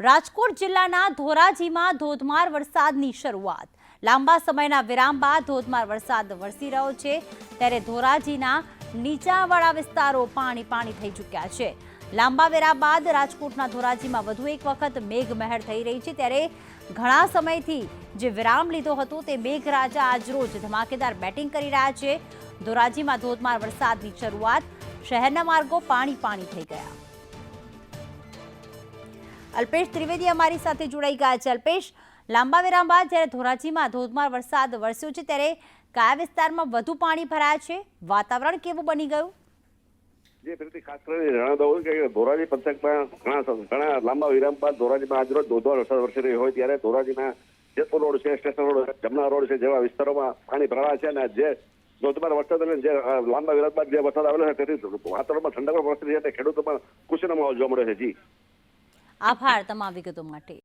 રાજકોટ જિલ્લાના ધોરાજીમાં ધોધમાર વરસાદની શરૂઆત। લાંબા સમયના વિરામ બાદ ધોધમાર વરસાદ વરસી રહ્યો છે, ત્યારે ધોરાજીના નીચાણવાળા વિસ્તારો પાણી થઈ ચૂક્યા છે। લાંબા વિરામ બાદ રાજકોટના ધોરાજીમાં વધુ એક વખત મેઘમહેર થઈ રહી છે, ત્યારે ઘણા સમયથી જે વિરામ લીધો હતો તે મેઘરાજા આજરોજ ધમાકેદાર બેટિંગ કરી રહ્યા છે। ધોરાજીમાં ધોધમાર વરસાદની શરૂઆત, શહેરના માર્ગો પાણી થઈ ગયા। અલ્પેશ ત્રિવેદી અમારી સાથે જોડાઈ ગયા છે। અલ્પેશ, લાંબા વિરામ બાદ જ્યારે ધોરાજીમાં ધોધમાર વરસાદ વરસ્યો છે, ત્યારે કયા વિસ્તારમાં વધુ પાણી ભરાયા છે, વાતાવરણ કેવું બની ગયું? જે પ્રતિ ખાસ કરીને જણાવી દઉં કે ધોરાજી પંથકમાં ઘણા લાંબા વિરામ બાદ ધોરાજીમાં આજરોજ ધોધમાર વરસાદ વરસી રહ્યો હોય ત્યારે ધોરાજીના જેતપુર રોડ છે, સ્ટેશન રોડ, જમના રોડ છે જેવા વિસ્તારોમાં પાણી ભરાયા છે અને જે ધોધમાર વરસાદ અને જે લાંબા વિરામ બાદ જે વરસાદ આવેલો છે તેથી વાતાવરણમાં ઠંડક પરિસ્થિતિ છે, ખેડૂતોમાં ખુશીનો માહોલ જોવા મળ્યો છે। જી, આભાર તમામ વિગતો માટે।